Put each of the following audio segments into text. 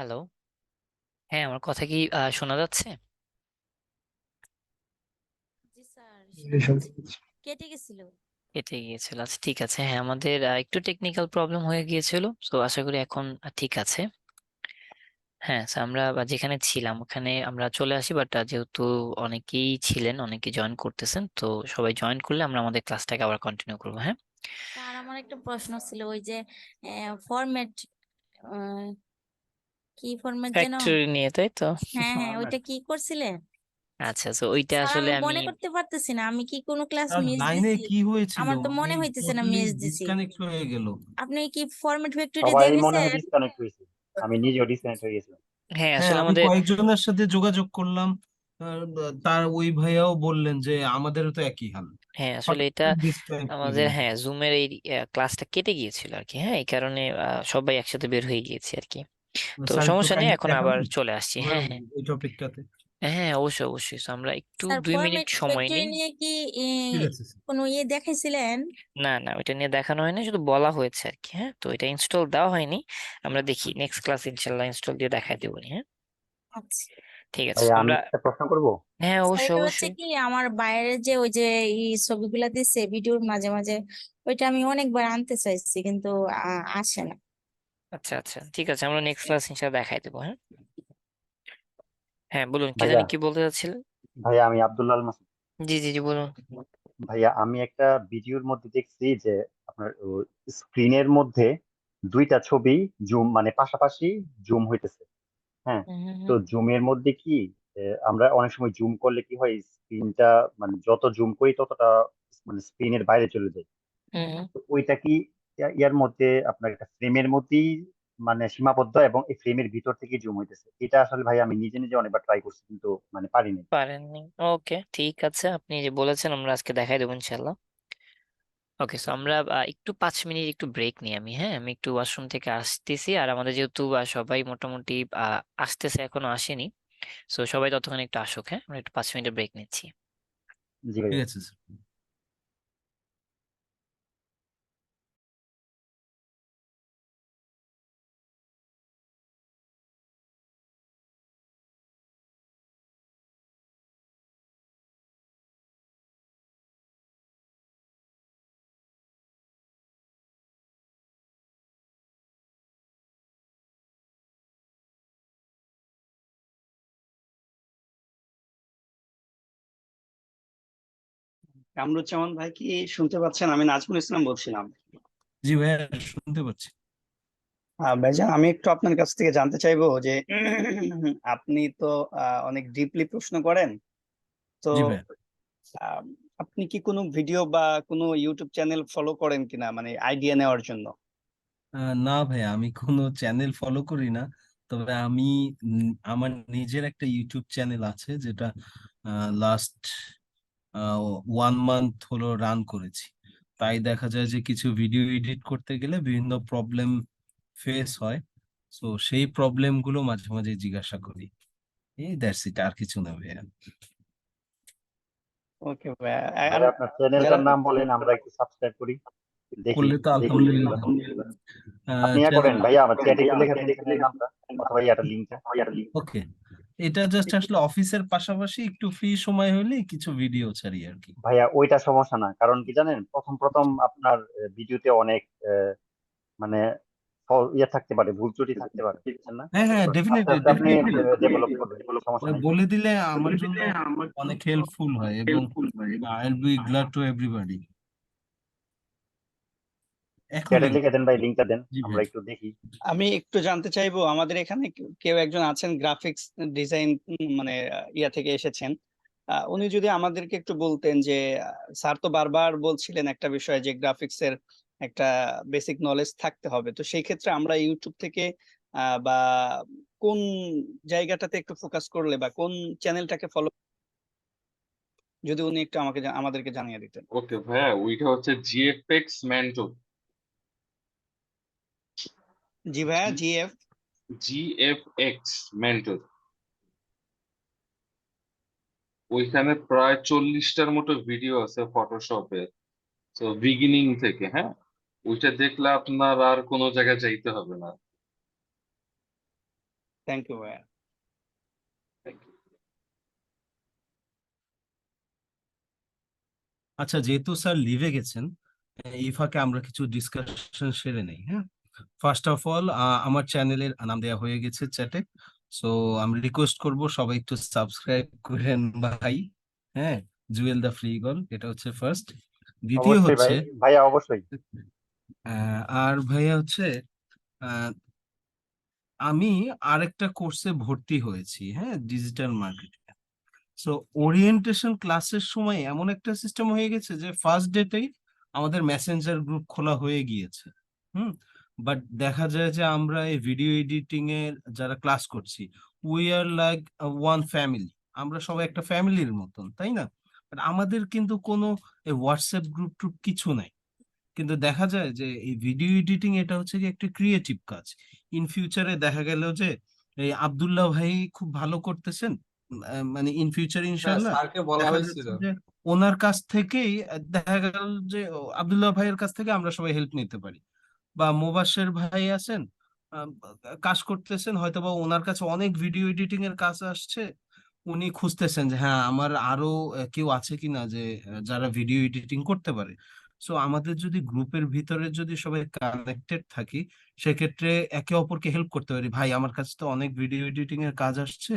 Hello. হ্যাঁ, আমার কথা কি শোনা যাচ্ছে? জি স্যার, শোনা যাচ্ছে। কেটে গেছিল। কেটে গিয়েছিল, আচ্ছা ঠিক আছে। হ্যাঁ, আমাদের একটু টেকনিক্যাল প্রবলেম হয়ে গিয়েছিল, তো আশা করি এখন ঠিক আছে। হ্যাঁ, so আমরা যেখানে ছিলাম ওখানে আমরা চলে আসি, বাট যেহেতু অনেকেই ছিলেন, অনেকে জয়েন করতেছেন, তো সবাই জয়েন করলে আমরা আমাদের ক্লাসটাকে আবার কন্টিনিউ করবো। হ্যাঁ, স্যার, আমার একটা প্রশ্ন ছিল, ওই যে ফরম্যাট, কি ফরম্যাট যেন? ফ্যাক্টরি নিয়ে, তাই তো? হ্যাঁ হ্যাঁ, ওইটা কি করছিলেন? আচ্ছা, তো ওইটা স্যার, আসলে আমি আমি, মনে করতে পারতেছি না, আমি কি কোনো ক্লাস তার মিস লাইনে দিছি? কি হয়েছিল? আমার তো আমি মনে হইতেছে না টোটালি মিস দিছি। ডিসকানেক্ট হয়ে গেল। আপনি কি ফরম্যাট ফ্যাক্টরি সবাই মনে হয় দেখেছেন? ডিসকানেক্ট হয়েছে। আমি নিজেও ডিসকানেক্ট হয়ে গেছিলাম। হ্যাঁ হ্যাঁ, আসলে আমি আমাদের, কয়েকজনের সাথে যোগাযোগ করলাম। আহ, তার ওই ভাইয়াও বললেন যে আমাদেরও তো একই হাল। হ্যাঁ আসলে হঠাৎ এটা করে ডিসকানেক্ট হয়ে আমাদের, গেল। হ্যাঁ, জুমের এই ক্লাসটা কেটে গিয়েছিল আর কি। হ্যাঁ, এই কারণে সবাই একসাথে বের হয়ে গিয়েছে আর কি। তো স্যার, একটু সমস্যা নেই, কাইন্ডলি এখন আবার দেখাবেন চলে আসছি। আমার হ্যাঁ হ্যাঁ। এই টপিকটাতে। হ্যাঁ অবশ্যই অবশ্যই। So, আমরা একটু স্যার, 2 মিনিট ফরম্যাট সময় ফ্যাক্টরি নিই। নিয়ে কি ঠিক আছে স্যার। কোনো দেখাইছিলেন? না না, ওইটা নিয়ে দেখানো হয়নি, শুধু বলা হয়েছে আর কি। হ্যাঁ, তো এটা ইনস্টল দেওয়া হয়নি। আমরা দেখি নেক্সট ক্লাস ইনশাল্লাহ ইনস্টল দিয়ে দেখাই দেবো নি। হ্যাঁ, আচ্ছা। ঠিক আছে। So, ভাইয়া আমি আমরা, একটা প্রশ্ন করব। হ্যাঁ স্যার, অবশ্যই এটা হচ্ছে অবশ্যই। কি, আমার বাইরের যে ওই যে ছবিগুলা দিচ্ছে ভিডিওর মাঝে মাঝে, ওইটা আমি অনেকবার আনতে চাইছি, কিন্তু আসে না। আচ্ছা আচ্ছা, ঠিক আছে, আমরা নেক্সট ক্লাস ইনশাল্লাহ দেখাই দেবো। হ্যাঁ হ্যাঁ, বলুন কি ভাইয়া জানি কি বলতে চাচ্ছিলেন। ভাইয়া আমি আব্দুল্লাহ আল মাসুদ। জি জি জি, বলুন। ভাইয়া আমি একটা ভিডিওর মধ্যে দেখছি যে আপনার স্ক্রিনের মধ্যে দুইটা ছবি জুম মানে পাশাপাশি জুম হইতেছে। হ্যাঁ, হুম হুম তো হুম জুমের মধ্যে কি আমরা অনেক সময় জুম করলে কি হয়, স্ক্রিনটা মানে যত জুম করি ততটা মানে স্ক্রিনের বাইরে চলে যায়। হুম হুম। তো ওইটা কি ইয়ার মধ্যে আপনার একটা ফ্রেমের মধ্যেই মানে সীমাবদ্ধ এবং এই ফ্রেমের ভিতর থেকে জুম হইতেছে? এটা আসলে ভাই আমি নিজে নিজে অনেকবার ট্রাই করছি কিন্তু মানে পারিনি। পারেননি? ওকে ঠিক আছে, আপনি যে বলেছেন আমরা আজকে দেখাই দেবো ইনশাল্লাহ। ওকে, সো আমরা একটু 5 মিনিট একটু ব্রেক নিই। হ্যাঁ, আমি একটু ওয়াশরুম থেকে আসতেছি, আর আমাদের যেহেতু সবাই মোটামুটি আসতেছে, এখনো আসেনি। সো সবাই ততক্ষণ একটু আসুক। হ্যাঁ, আমরা একটু 5 মিনিটের ব্রেক নিচ্ছি। জি ঠিক ভাইয়া। আছে স্যার। কামরুজ্জামান ভাই কি শুনতে পাচ্ছেন? আমি নাজমুল ইসলাম বলছিলাম। জি ভাইয়া, শুনতে পাচ্ছি। ভাইজান, আমি একটু আপনার কাছ থেকে জানতে চাইবো যে আপনি তো অনেক ডিপলি প্রশ্ন করেন। তো জি ভাইয়া। আহ, আপনি কি কোনো ভিডিও বা কোনো ইউটিউব চ্যানেল ফলো করেন কিনা, মানে আইডিয়া নেওয়ার জন্য? না ভাইয়া, আমি কোনো চ্যানেল ফলো করি না। তবে আমি আমার নিজের একটা ইউটিউব চ্যানেল আছে, যেটা লাস্ট 1 মান্থ হলো রান করেছি। তাই দেখা যায় যে কিছু ভিডিও এডিট করতে গেলে বিভিন্ন প্রবলেম ফেস হয়। তো সেই প্রবলেম গুলো মাঝে মাঝে জিজ্ঞাসা করি। এই দ্যাটস ইট, আর কিছু না ভাইয়া। ওকে ভাইয়া। ভাই আর আপনার যারা চ্যানেলটার নাম বলেন, আমরা একটু সাবস্ক্রাইব করি, দেখি করলে তো দেখি ভিডিওগুলো। আলহামদুলিল্লাহ। আপনি ইয়া করেন ভাইয়া, আমার চ্যাটে একটু লেখা দেন চ্যানেলের নামটা অথবা ইয়াটা লিঙ্কটা। ওকে, এটা জাস্ট আসলে অফিসের পাশাপাশি একটু ফ্রি সময় হলে কিছু ভিডিও ছাড়ি আর কি। ভাইয়া ওইটা সমস্যা না, কারণ কি জানেন, প্রথম প্রথম আপনার ভিডিওতে অনেক মানে ইয়ে থাকতে পারে, ভুল ত্রুটি থাকতে পারে, বুঝছেন না? হ্যাঁ হ্যাঁ, আস্তে ডেফিনেটলি আস্তে আপনি ডেফিনেটলি। ডেভেলপ করবেন, সমস্যা মানে নাই। বলে দিলে আমার জন্য অনেক হেল্পফুল হয়, এবং I will be glad to everybody. এখন চ্যাটে লিঙ্ক। লিখে দেন ভাই, লিঙ্কটা দেন, জি ভাই। আমরা একটু দেখি। আমি একটু জানতে চাইবো, আমাদের এখানে কেউ একজন আছেন গ্রাফিক্স ডিজাইন, মানে ইয়া থেকে এসেছেন। উনি যদি আমাদেরকে একটু বলতেন যে স্যার তো বারবার বলছিলেন একটা বিষয় যে গ্রাফিক্স এর একটা বেসিক নলেজ থাকতে হবে, তো সেই ক্ষেত্রে আমরা ইউটিউব থেকে বা কোন জায়গাটাতে একটু ফোকাস করলে বা কোন চ্যানেলটাকে ফলো, যদি উনি একটু আমাদেরকে জানিয়ে দিতেন। ওকে ভাইয়া, ওইটা হচ্ছে জিএফএক্স ম্যান্টো। জি ভাইয়া, জিএফ। জিএফএক্স ম্যান্টো, ওইখানে প্রায় 40টার মতো ভিডিও আছে ফটোশপের, তো বিগিনিং থেকে। হ্যাঁ, ওইটা দেখলে আপনার আর কোনো জায়গায় যাইতে হবে না। থ্যাংক ইউ ভাইয়া। আচ্ছা, যেহেতু স্যার লিভে গেছেন, এই ফাঁকে আমরা কিছু ডিসকাশন সেরে নেই। হ্যাঁ, ফার্স্ট অফ অল আমার চ্যানেলের নাম দেওয়া হয়ে গেছে চ্যাটে, সো আমি রিকোয়েস্ট করব সবাই একটু সাবস্ক্রাইব করেন ভাই। হ্যাঁ, জুয়েল দা ফ্রি গল, এটা হচ্ছে ফার্স্ট। দ্বিতীয় অবশ্যই হচ্ছে ভাইয়া অবশ্যই। আর ভাইয়া হচ্ছে আহ, আমি আরেকটা কোর্সে ভর্তি হয়েছি, হ্যাঁ, ডিজিটাল মার্কেটিং। সো ওরিয়েন্টেশন ক্লাসের সময় এমন একটা সিস্টেম হয়ে গেছে যে ফার্স্ট ডেতেই আমাদের মেসেঞ্জার গ্রুপ খোলা হয়ে গিয়েছে। হুম, বাট দেখা যায় যে আমরা এই ভিডিও এডিটিং এর যারা ক্লাস করছি, we are like one family, আমরা সবাই একটা ফ্যামিলির মতন, তাই না? বাট আমাদের কিন্তু কোনো হোয়াটসঅ্যাপ গ্রুপ টুপ কিছু নাই। কিন্তু দেখা যায় যে এই ভিডিও এডিটিং এটা হচ্ছে কি একটা ক্রিয়েটিভ কাজ। ইন ফিউচারে দেখা গেল যে এই আব্দুল্লাহ ভাই খুব ভালো করতেছেন, মানে ইন ফিউচার হ্যাঁ, ইনশাআল্লাহ স্যারকে বলা দেখা হয়েছিল। যাচ্ছে যে ওনার কাছ থেকেই দেখা গেল যে আব্দুল্লাহ ভাইয়ের কাছ থেকে আমরা সবাই হেল্প নিতে পারি। বা মোবাশ্বের ভাই আছেন, আহ, কাজ করতেছেন, হয়তো বা ওনার কাছে অনেক ভিডিও এডিটিং এর কাজ আসছে, উনি খুঁজতেছেন যে হ্যাঁ আমার আরো কেউ আছে কিনা যে যারা ভিডিও এডিটিং করতে পারে। সো আমাদের যদি গ্রুপের ভিতরে যদি সবাই কানেক্টেড থাকি, সেক্ষেত্রে একে অপরকে হেল্প করতে পারি। ভাই আমার কাছে তো অনেক ভিডিও এডিটিং এর কাজ আসছে,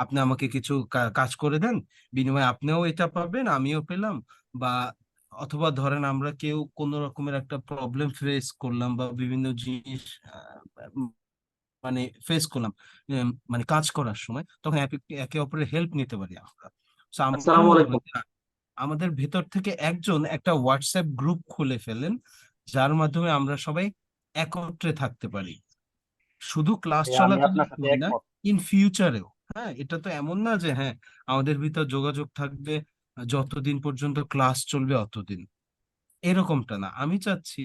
আপনি আমাকে কিছু কাজ করে দেন, বিনিময়ে আপনিও এটা পাবেন আমিও পেলাম। বা অথবা ধরেন আমরা কেউ কোন রকমের একটা প্রবলেম ফেস করলাম বা বিভিন্ন জিনিস মানে ফেস করলাম, মানে কাজ করার সময়, তখন একে অপরের হেল্প নিতে পারি আমরা। So আমার আসসালামু মনে আলাইকুম। হয় যে আমাদের ভেতর থেকে একজন একটা হোয়াটসঅ্যাপ গ্রুপ খুলে ফেলেন, যার মাধ্যমে আমরা সবাই একত্রে থাকতে পারি, শুধু ক্লাস ভাইয়া আমি চলাকালীন আপনার সাথে হয় না, একমত। ইন ফিউচারেও। হ্যাঁ, এটা তো এমন না যে হ্যাঁ আমাদের ভিতর যোগাযোগ থাকবে যতদিন পর্যন্ত ক্লাস চলবে অতদিন, এরকমটা না। আমি চাচ্ছি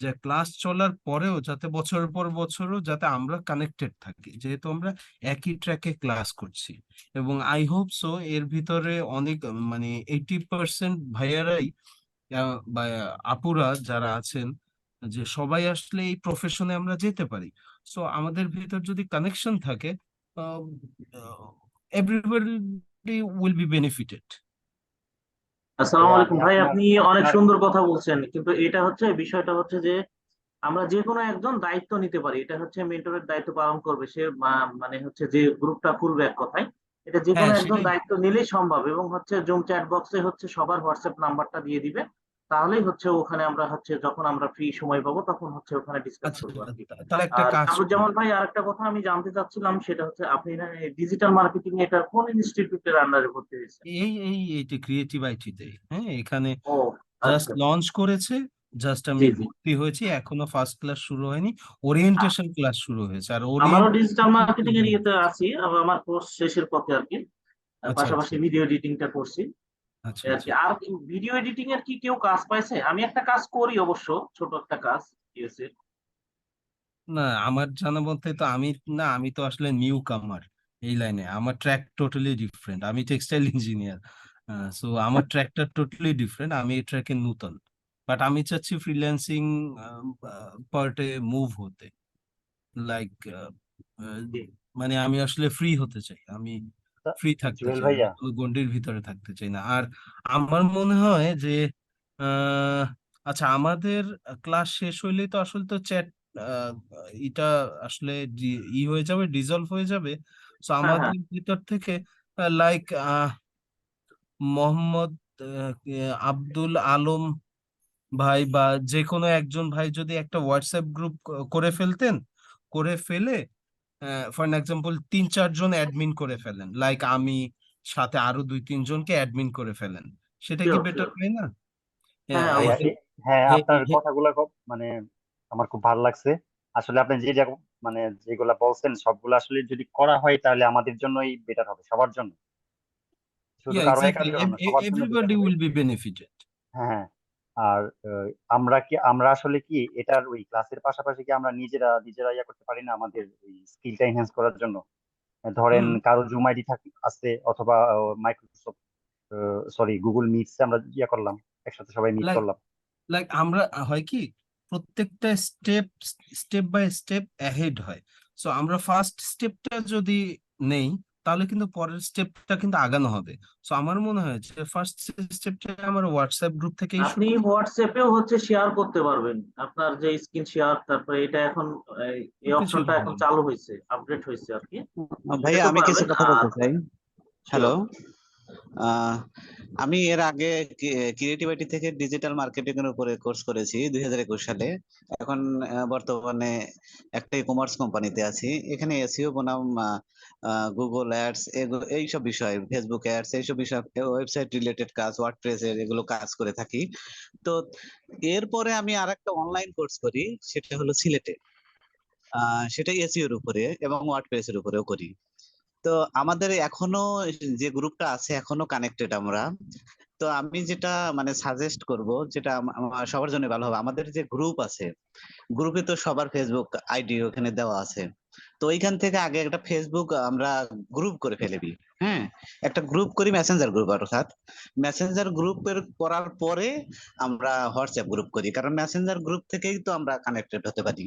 যে ক্লাস চলার পরেও যাতে বছরের পর বছরও যাতে আমরা কানেক্টেড থাকি, যেহেতু আমরা একই ট্র্যাকে ক্লাস করছি। এবং আই হোপ সো এর ভিতরে অনেক মানে 80% ভাইয়ারাই বা আপুরা যারা আছেন, যে সবাই আসলে এই প্রফেশনে আমরা যেতে পারি। সো আমাদের ভিতর যদি কানেকশন থাকে, এভরিবডি উইল বি বেনিফিটেড। আসসালামু ভাইয়া আলাইকুম আমি ভাই, আপনার আপনি অনেক আপনার সুন্দর কথা বলছেন, কিন্তু এটা হচ্ছে বিষয়টা হচ্ছে যে আমরা যে কোনো একজন দায়িত্ব নিতে পারি। এটা হচ্ছে মেন্টরের দায়িত্ব পালন করবে সে, মানে হচ্ছে যে গ্রুপটা খুলবে এক কথায়, এটা যে কোনো হ্যাঁ, একজন সেটাই। দায়িত্ব নিলেই সম্ভব। এবং হচ্ছে জুম চ্যাট বক্সে হচ্ছে সবার হোয়াটসঅ্যাপ নাম্বারটা দিয়ে দিবে, তাহলেই হচ্ছে ওখানে আমরা হচ্ছে যখন আমরা ফ্রি সময় পাবো তখন হচ্ছে ওখানে ডিসকাস আচ্ছা, করবো আর কি। তাহলে একটা আর কাজ করি। কামরুজ্জামান ভাই, আরেকটা কথা আমি জানতে চাচ্ছিলাম, সেটা হচ্ছে আপনি ডিজিটাল মার্কেটিং এটা কোন ইনস্টিটিউটের আন্ডারে ভর্তি হয়েছে? এইটা ক্রিয়েটিভ আইটিতে, হ্যাঁ, এখানে ও জাস্ট আচ্ছা। লঞ্চ করেছে, জাস্ট জি আমি জি, ভর্তি হয়েছি, এখনো ফার্স্ট ক্লাস শুরু হয়নি, ওরিয়েন্টেশন ক্লাস শুরু হয়েছে। আর আমারও ডিজিটাল ওরিয়েন্টেশন, মার্কেটিং এর ইয়েতে আছি, আমার কোর্স শেষের পথে আর কি। আচ্ছা পাশাপাশি আচ্ছা ভিডিও এডিটিংটা করছি আচ্ছা এই আর আচ্ছা। কি। আর ভিডিও এডিটিং এর কি কেউ কাজ পাইছে? আমি একটা কাজ করি অবশ্য, ছোট একটা কাজ ইউএসএ। না, আমার জানা মতে তো আমি, না আমি তো আসলে নিউ কামার এই লাইনে, আমার ট্র্যাক টোটালি ডিফারেন্ট, আমি টেক্সটাইল ইঞ্জিনিয়ার। সো আমার ট্র্যাকটা টোটালি ডিফারেন্ট, আমি এই ট্র্যাকে নতুন। বাট আমি চাচ্ছি ফ্রিল্যান্সিং পার্টে মুভ হতে, লাইক মানে আমি আসলে ফ্রি হতে চাই, আমি ফ্রি থাকতে জুয়েল চাই, আমি ভাইয়া, কোনো গণ্ডির ভিতরে থাকতে চাই না। আর আমার মনে হয় যে আহ, আচ্ছা, আমাদের ক্লাস শেষ হইলেই তো আসলে তো চ্যাট এটা আসলে হয়ে যাবে, ডিজলভ হয়ে যাবে। তো হ্যাঁ হ্যাঁ আমাদের ভিতর থেকে লাইক মোহাম্মদ আব্দুল আলম ভাই বা যে কোনো একজন ভাই যদি একটা হোয়াটসঅ্যাপ গ্রুপ করে ফেলতেন, করে ফেলে ফর এক্সাম্পল 3-4 জন অ্যাডমিন করে ফেলেন, লাইক আমি সাথে আরো 2-3 জনকে অ্যাডমিন করে ফেলেন, সেটা কি শিওর বেটার শিওর। হয় না? হ্যাঁ হ্যাঁ, হ্যাঁ, ভাইয়া অবশ্যই। হ্যাঁ হে- আপনার হে- কথাগুলো মানে আমার খুব ভালো লাগছে। আসলে আপনি মানে যেগুলা বলছেন সবগুলো আসলে যদি করা হয় তাহলে আমাদের জন্যই বেটার হবে, সবার জন্য, শুধু yeah, কারো একার exactly. জন্য না, সবার জন্য বেটার Everybody হবে। will be benefited. হ্যাঁ হ্যাঁ। আর আমরা আসলে কি এটার ওই ক্লাসের পাশাপাশি কি আমরা নিজেরা নিজেরা ইয়া করতে পারি না আমাদের ওই স্কিলটা এনহ্যান্স করার জন্য? ধরেন হুম, কারো জুম আইডি আছে, অথবা মাইক্রোসফট সরি গুগল মিটস আমরা ইয়া করলাম, একসাথে সবাই মিট লাইক করলাম। আমরা হয় কি প্রত্যেকটা স্টেপ বাই স্টেপ অ্যাহেড হয়। সো আমরা ফার্স্ট স্টেপটা যদি নেই তাহলে কিন্তু পরের স্টেপটা কিন্তু আগানো হবে। সো আমার মনে হয় যে ফার্স্ট স্টেপটা আমার হোয়াটসঅ্যাপ গ্রুপ থেকেই আপনি শুরু করি। হোয়াটসঅ্যাপেও হচ্ছে শেয়ার করতে পারবেন আপনার যে স্ক্রিন শেয়ার, তারপরে এটা এখন এই কিছু অপশনটা এখন চালু হয়েছে, আপডেট হয়েছে আর কি। ভাইয়া এটাও আমি কিছু পারবেন। কথা আর বলতে চাই। হ্যালো, শিওর, আমি এর আগে ক্রিয়েটিভিটি থেকে ডিজিটাল মার্কেটিং এর উপরে কোর্স করেছি 2021 সালে। এখন বর্তমানে একটা ই কমার্স কোম্পানিতে আছি। এখানে এসইও বনাম গুগল অ্যাডস এইসব বিষয়, ফেসবুক অ্যাডস এইসব বিষয়, ওয়েবসাইট রিলেটেড কাজ, ওয়ার্ডপ্রেস এর এগুলো কাজ করে থাকি। তো এরপরে আমি আরেকটা অনলাইন কোর্স করি, সেটা হলো সিলেটে। সেটা এসইও এর উপরে এবং ওয়ার্ডপ্রেস এর উপরেও করি। তো আমাদের এখনো যে গ্রুপটা আছে এখনো কানেক্টেড আমরা। তো আমি যেটা মানে সাজেস্ট করব, যেটা সবার জন্য ভালো হবে, আমাদের যে গ্রুপ আছে, গ্রুপে তো সবার ফেসবুক আইডি ওখানে দেওয়া আছে। তো ওইখান থেকে আগে একটা ফেসবুক আমরা গ্রুপ করে ফেলবি। হ্যাঁ, একটা গ্রুপ করি, মেসেঞ্জার গ্রুপ, অর্থাৎ মেসেঞ্জার গ্রুপের করার পরে আমরা হোয়াটসঅ্যাপ গ্রুপ করি, কারণ মেসেঞ্জার গ্রুপ থেকেই তো আমরা কানেক্টেড হতে পারি।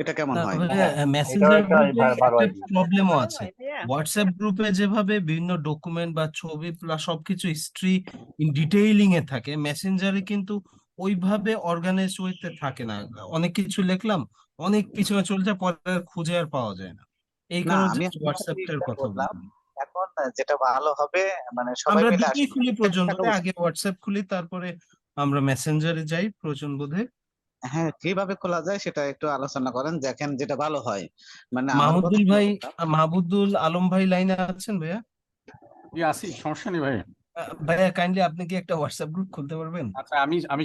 এটা কেমন হয়? ভাইয়া এটাও মেসেঞ্জার একটা গ্রুপে ভালো একটা আইডিয়া। প্রবলেমও আছে। হোয়াটসঅ্যাপ গ্রুপে যেভাবে বিভিন্ন ডকুমেন্ট বা ছবি প্লাস সবকিছু হিস্ট্রি ইন ডিটেইলিং এ থাকে, মেসেঞ্জারে কিন্তু ওইভাবে অর্গানাইজ হইতে থাকে না। অনেক কিছু লিখলাম, অনেক পিছনে চলে যায়, পরে আর খুঁজে আর পাওয়া যায় না। এই না, কারণে আমি হোয়াটসঅ্যাপটার কথা বললাম বললাম। এখন যেটা ভালো হবে, মানে সবাই আমরা মিলে দুটোই খুলি প্রয়োজন একটা বোধে, আগে হোয়াটসঅ্যাপ খুলি তারপরে আমরা মেসেঞ্জারে যাই প্রয়োজন বোধে। হ্যাঁ, কিভাবে খোলা যায় সেটা একটু আলোচনা করেন, দেখেন যেটা ভালো হয়। মানে আমার কথা মাহমুদুল ভাই, বললাম। মাহমুদুল আলম ভাই লাইনে আছেন ভাইয়া? আসি, সমস্যা নেই ভাই। ভাইয়া কাইন্ডলি আপনি কি একটা হোয়াটসঅ্যাপ গ্রুপ খুলতে পারবেন? আচ্ছা, আমি আমি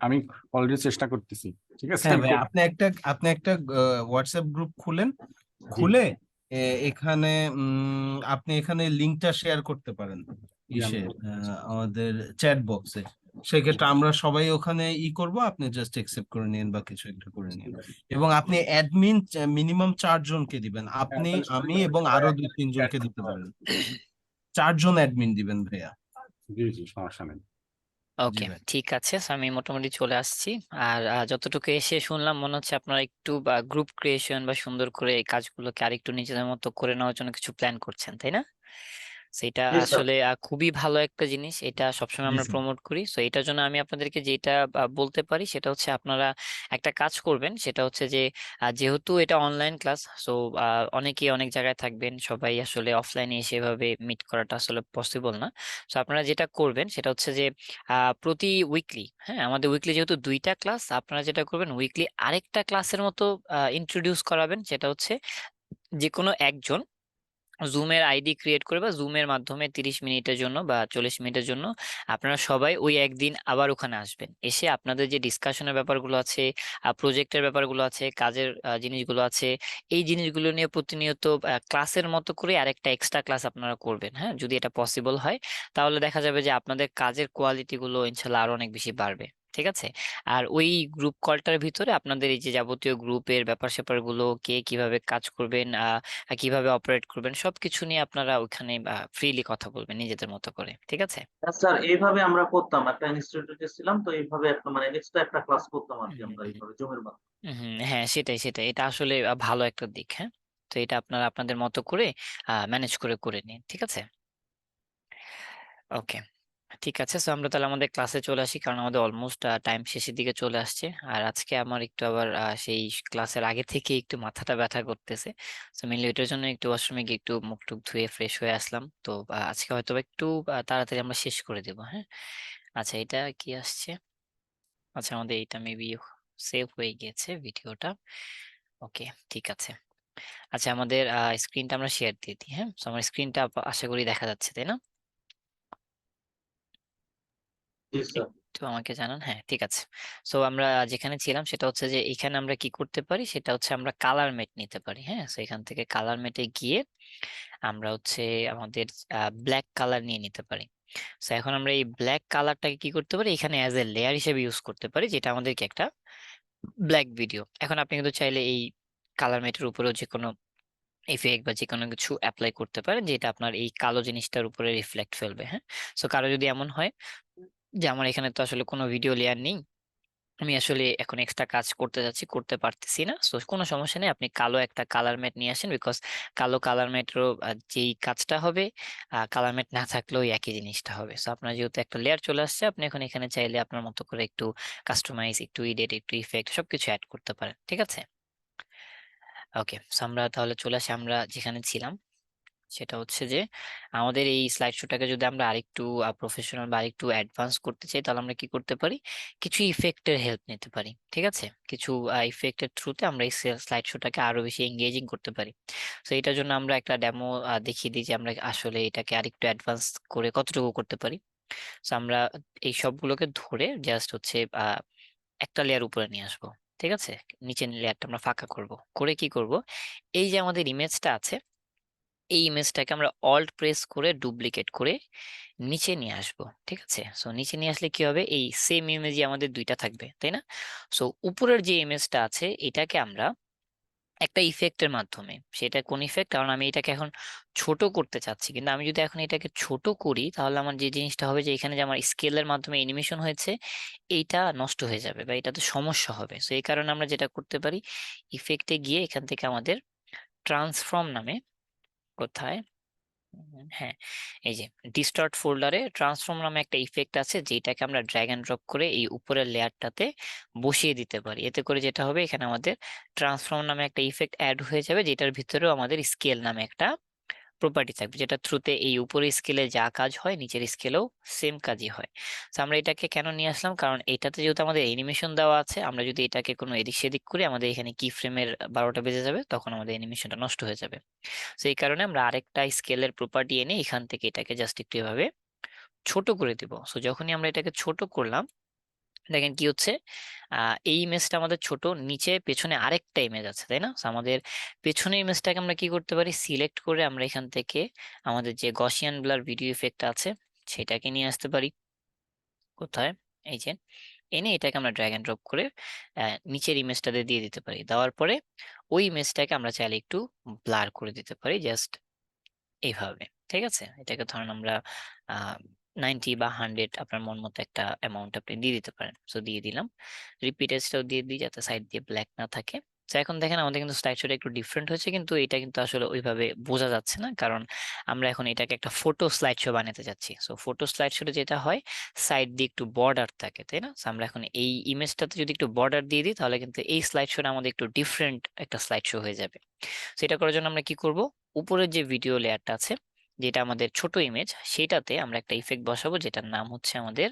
আমি অলরেডি চেষ্টা করতেছি। ঠিক আছে, হ্যাঁ আমি ভাই, আপনি একটা হোয়াটসঅ্যাপ গ্রুপ খুলেন, জি। খুলে এখানে আপনি এখানে লিংকটা শেয়ার করতে পারেন জি, আমি আমাদের চ্যাট বক্সে। সেক্ষেত্রে আমরা সবাই ওখানে করব, আপনি জাস্ট একসেপ্ট করে নিন বা কিছু একটা করে নিন। এবং আপনি অ্যাডমিন মিনিমাম 4 জনকে দিবেন, আপনি, আমি এবং আরো 2-3 জনকে দিতে পারেন। 4 জন অ্যাডমিন দিবেন ভাইয়া। জি জি, সমস্যা নেই। জি ওকে, ভাই। ঠিক আছে। So, আমি মোটামুটি চলে আসছি। আর যতটুকু এসে শুনলাম মনে হচ্ছে আপনারা একটু গ্রুপ ক্রিয়েশন বা সুন্দর করে এই কাজগুলোকে আরেকটু নিজেদের মতো করে নেওয়ার জন্য কিছু প্ল্যান করছেন, তাই না? সেটা জি স্যার। আসলে খুবই ভালো একটা জিনিস, এটা সবসময় জি আমরা স্যার। প্রমোট করি। সো এটার জন্য আমি আপনাদেরকে যেটা বলতে পারি সেটা হচ্ছে আপনারা একটা কাজ করবেন, সেটা হচ্ছে যে যেহেতু এটা অনলাইন ক্লাস, সো অনেকেই অনেক জায়গায় থাকবেন, সবাই আসলে অফলাইনে এসে এভাবে মিট করাটা আসলে পসিবল না। সো আপনারা যেটা করবেন সেটা হচ্ছে যে প্রতি উইকলি, হ্যাঁ আমাদের উইকলি যেহেতু 2টা ক্লাস, আপনারা যেটা করবেন উইকলি আরেকটা ক্লাসের মতো ইন্ট্রোডিউস করাবেন, সেটা হচ্ছে যে কোনো একজন জুমের আইডি ক্রিয়েট করে বা জুমের মাধ্যমে 30 মিনিটের জন্য বা 40 মিনিটের জন্য আপনারা সবাই ওই একদিন আবার ওখানে আসবেন। এসে আপনাদের যে ডিসকাশনের ব্যাপারগুলো আছে, প্রজেক্টের ব্যাপারগুলো আছে, কাজের জিনিসগুলো আছে, এই জিনিসগুলো নিয়ে প্রতিনিয়ত ক্লাসের মতো করে আরেকটা এক্সট্রা ক্লাস আপনারা করবেন। হ্যাঁ, যদি এটা পসিবল হয় তাহলে দেখা যাবে যে আপনাদের কাজের কোয়ালিটি গুলো ইনশাল্লাহ আরো অনেক বেশি বাড়বে। ঠিক আছে। আর ওই গ্রুপ কলটার ভিতরে আপনাদের এই যে যাবতীয় গ্রুপের ব্যাপার স্যাপার গুলো, কে কিভাবে কাজ করবেন, কিভাবে অপারেট করবেন, সবকিছু নিয়ে আপনারা ওখানে ফ্রিলি কথা বলবেন নিজেদের মতো করে। ঠিক আছে। স্যার এইভাবে আমরা করতাম, একটা ইনস্টিটিউটে ছিলাম তো, এইভাবে একটা মানে এক্সট্রা একটা ক্লাস করতাম আর কি হুম আমরা হুম এইভাবে জুমের মাধ্যমে। হ্যাঁ, সেটাই সেটাই, এটা আসলে ভালো একটা দিক। হ্যাঁ, তো এটা আপনারা আপনাদের মতো করে ম্যানেজ করে করে নিন। ঠিক আছে। ওকে, ঠিক আছে। সো আমরা তাহলে আমাদের ক্লাসে চলে আসি, কারণ আমাদের অলমোস্ট টাইম শেষের দিকে চলে আসছে। আর আজকে আমার একটু আবার সেই ক্লাসের আগে থেকে একটু মাথাটা ব্যথা করতেছে। সো মেনলি এটার জন্য একটু ওয়াশরুমে গিয়ে একটু মুখ টুক ধুয়ে ফ্রেশ হয়ে আসলাম। তো আজকে হয়তো বা একটু তাড়াতাড়ি আমরা শেষ করে দেবো। হ্যাঁ, আচ্ছা এটা কি আসছে? আচ্ছা, আমাদের এটা মেবি সেভ হয়ে গিয়েছে ভিডিওটা। ওকে, ঠিক আছে। আচ্ছা, আমাদের স্ক্রিনটা আমরা শেয়ার দিয়ে দিই। হ্যাঁ, তো আমার স্ক্রিনটা আশা করি দেখা যাচ্ছে, তাই না? জি স্যার। একটু আমাকে জানান। হ্যাঁ, ঠিক আছে। সো আমরা যেখানে ছিলাম সেটা হচ্ছে যে এখানে আমরা কি করতে পারি, সেটা হচ্ছে আমরা কালার মেট নিতে পারি। হ্যাঁ, সো এখান থেকে কালার মেটে গিয়ে আমরা হচ্ছে আমাদের ব্ল্যাক কালার নিয়ে নিতে পারি। সো এখন আমরা এই ব্ল্যাক কালারটাকে কি করতে পারি, এখানে অ্যাজ এ লেয়ার হিসেবে ইউজ করতে পারি, যেটা আমাদেরকে একটা ব্ল্যাক ভিডিও। এখন আপনি কিন্তু চাইলে এই কালার মেটের উপরেও যে কোনো ইফেক্ট বা যে কোনো কিছু অ্যাপ্লাই করতে পারেন, যেটা আপনার এই কালো জিনিসটার উপরে রিফ্লেক্ট ফেলবে। হ্যাঁ, সো কারো যদি এমন হয় যে আমার এখানে তো আসলে কোনো ভিডিও লেয়ার নেই, আমি আসলে এখন এক্সট্রা কাজ করতে যাচ্ছি, করতে পারতেছি না, তো কোনো সমস্যা নেই, আপনি কালো একটা কালার ম্যাট নিয়ে আসেন, বিকজ কালো কালার ম্যাটেরও যেই কাজটা হবে কালার ম্যাট না থাকলেও ওই একই জিনিসটা হবে। সো আপনার যেহেতু একটা লেয়ার চলে আসছে, আপনি এখন এখানে চাইলে আপনার মতো করে একটু কাস্টমাইজ, একটু এডিট, একটু ইফেক্ট সবকিছু অ্যাড করতে পারেন, ঠিক আছে? ওকে, সো আমরা তাহলে চলে আসি আমরা যেখানে ছিলাম। সেটা হচ্ছে যে আমাদের এই স্লাইড শোটাকে যদি আমরা আরেকটু প্রফেশনাল বা আরেকটু অ্যাডভান্স করতে চাই, তাহলে আমরা কি করতে পারি, কিছু ইফেক্টের হেল্প নিতে পারি, ঠিক আছে? কিছু ইফেক্টের থ্রুতে আমরা এই স্লাইড শোটাকে আরো বেশি এঙ্গেজিং করতে পারি। তো এটার জন্য আমরা একটা ডেমো দেখিয়ে দিই যে আমরা আসলে এটাকে আরেকটু অ্যাডভান্স করে কতটুকু করতে পারি। তো আমরা এই সবগুলোকে ধরে জাস্ট হচ্ছে একটা লেয়ার উপরে নিয়ে আসবো, ঠিক আছে? নিচের লেয়ারটা আমরা ফাঁকা করব, করে কি করব, এই যে আমাদের ইমেজটা আছে, এই ইমেজটাকে আমরা অল্ট প্রেস করে ডুপ্লিকেট করে নিচে নিয়ে আসব, ঠিক আছে? সো নিচে নিয়ে আসলে কি হবে, এই সেম ইমেজই আমাদের দুইটা থাকবে, তাই না? সো উপরের যে ইমেজটা আছে এটাকে আমরা একটা ইফেক্টের মাধ্যমে, সেটা কোন ইফেক্ট, কারণ আমি এটাকে এখন ছোট করতে চাচ্ছি, কিন্তু আমি যদি এখন এটাকে ছোট করি তাহলে আমার যে জিনিসটা হবে যে এখানে যে আমার স্কেলের মাধ্যমে অ্যানিমেশন হয়েছে এইটা নষ্ট হয়ে যাবে বা এটাতে সমস্যা হবে। সো এই কারণে আমরা যেটা করতে পারি, ইফেক্টে গিয়ে এখান থেকে আমাদের ট্রান্সফর্ম নামে, কোথায়, হ্যাঁ, এই যে ডিস্টর্ট ফোল্ডারে ট্রান্সফর্ম নামে একটা ইফেক্ট আছে, যেটাকে আমরা ড্র্যাগ এন্ড ড্রপ করে এই উপরের লেয়ারটাতে বসিয়ে দিতে পারি। এতে করে যেটা হবে, এখানে আমাদের ট্রান্সফর্ম নামে একটা ইফেক্ট অ্যাড হয়ে যাবে, যেটার ভিতরেও আমাদের স্কেল নামে একটা প্রপার্টি থাকবে, যেটা থ্রুতে এই উপরের স্কেলে যা কাজ হয় নিচের স্কেলেও সেম কাজই হয়। তো আমরা এটাকে কেন নিয়ে আসলাম, কারণ এটাতে যেহেতু আমাদের অ্যানিমেশন দেওয়া আছে, আমরা যদি এটাকে কোনো এদিক সেদিক করি আমাদের এখানে কি ফ্রেমের 12টা বেজে যাবে, তখন আমাদের অ্যানিমেশনটা নষ্ট হয়ে যাবে। তো এই কারণে আমরা আরেকটা স্কেলের প্রপার্টি এনে এখান থেকে এটাকে জাস্ট একটু এভাবে ছোট করে দিব। সো যখনই আমরা এটাকে ছোট করলাম, দেখেন কি হচ্ছে, এই ইমেজটা আমাদের ছোট, নিচে পেছনে আরেকটা ইমেজ আছে, তাই না? So আমাদের পেছনে ইমেজটাকে আমরা কি করতে পারি, সিলেক্ট করে আমরা এখান থেকে আমাদের যে গসিয়ান ব্লার ভিডিও ইফেক্ট আছে সেটাকে নিয়ে আসতে পারি, কোথায়, এই যে এনে এটাকে আমরা ড্র্যাগ এন্ড ড্রপ করে নিচের ইমেজটাতে দিয়ে দিতে পারি। দেওয়ার পরে ওই ইমেজটাকে আমরা চাইলে একটু ব্লার করে দিতে পারি, জাস্ট এইভাবে, ঠিক আছে? এটাকে ধরেন আমরা 90 বা 100 আপনার মন মতো একটা অ্যামাউন্ট আপনি দিয়ে দিতে পারেন। সো দিয়ে দিলাম, রিপিট এজটাও দিয়ে দিই যাতে সাইড দিয়ে ব্ল্যাক না থাকে। তো এখন দেখেন আমাদের কিন্তু স্লাইড শোটা একটু ডিফারেন্ট হয়েছে, কিন্তু এটা কিন্তু আসলে ওইভাবে বোঝা যাচ্ছে না, কারণ আমরা এখন এটাকে একটা ফটো স্লাইড শো বানাতে যাচ্ছি। সো ফটো স্লাইড শোতে যেটা হয়, সাইড দিয়ে একটু বর্ডার থাকে, তাই না? So আমরা এখন এই ইমেজটাতে যদি একটু বর্ডার দিয়ে দিই তাহলে কিন্তু এই স্লাইড শোটা আমাদের একটু ডিফারেন্ট একটা স্লাইড শো হয়ে যাবে। সেটা করার জন্য আমরা কি করব, উপরের যে ভিডিও লেয়ারটা আছে, যেটা আমাদের ছোট ইমেজ, সেটাতে আমরা একটা ইফেক্ট বসাবো যেটার নাম হচ্ছে আমাদের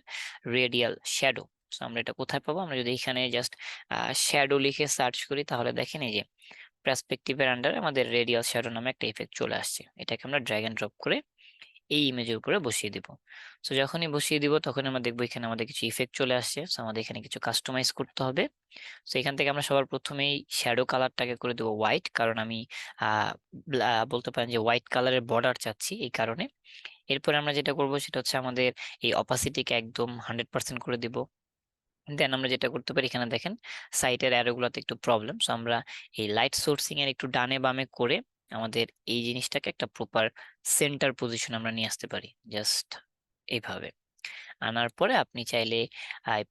রেডিয়াল শ্যাডো। তো আমরা এটা কোথায় পাবো, আমরা যদি এখানে জাস্ট শ্যাডো লিখে সার্চ করি তাহলে দেখেন এই যে পার্সপেক্টিভের আন্ডারে আমাদের রেডিয়াল শ্যাডো নামে একটা ইফেক্ট চলে আসছে। এটাকে আমরা ড্র্যাগ এন্ড ড্রপ করে এই ইমেজের উপরে বসিয়ে দিব। সো যখনই বসিয়ে দিব তখন আমরা দেখবো এখানে আমাদের কিছু ইফেক্ট চলে আসছে। সো আমাদের এখানে কিছু কাস্টমাইজ করতে হবে। সো এখান থেকে আমরা সবার প্রথমেই শ্যাডো কালারটাকে করে দেবো হোয়াইট, কারণ আমি বলতে পারেন যে হোয়াইট কালারের বর্ডার চাচ্ছি, এই কারণে। এরপরে আমরা যেটা করব সেটা হচ্ছে আমাদের এই অপাসিটিকে একদম 100% করে দিব। দেন আমরা যেটা করতে পারি, এখানে দেখেন সাইটের অ্যারোগুলোতে একটু প্রবলেম, সো আমরা এই লাইট সোর্সিং এর একটু ডানে বামে করে আমাদের এই জিনিসটাকে একটা প্রপার সেন্টার পজিশন আমরা নিয়ে আসতে পারি, জাস্ট এইভাবে। আনার পরে আপনি চাইলে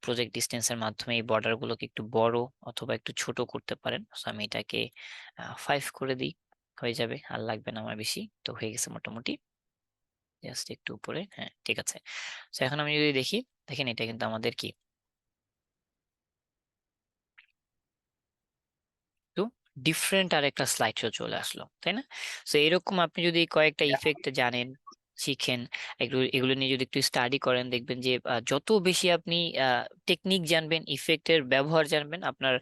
প্রজেক্ট ডিস্টেন্সের মাধ্যমে এই বর্ডার গুলোকে একটু বড় অথবা একটু ছোট করতে পারেন। সো আমি এটাকে 5 করে দিই, হয়ে যাবে, আর লাগবে না আমার বেশি, তো হয়ে গেছে মোটামুটি, জাস্ট একটু উপরে, হ্যাঁ ঠিক আছে। তো এখন আমি যদি দেখি, দেখেন এটা কিন্তু আমাদের কি একটু ডিফারেন্ট আর একটা স্লাইড শো চলে আসলো, তাই না? সো এরকম আপনি যদি কয়েকটা ইফেক্ট জানেন, শিখেন, এগুলো নিয়ে যদি একটু স্টাডি করেন, দেখবেন যে যত বেশি আপনি টেকনিক জানবেন, ইফেক্টের ব্যবহার জানবেন, আপনার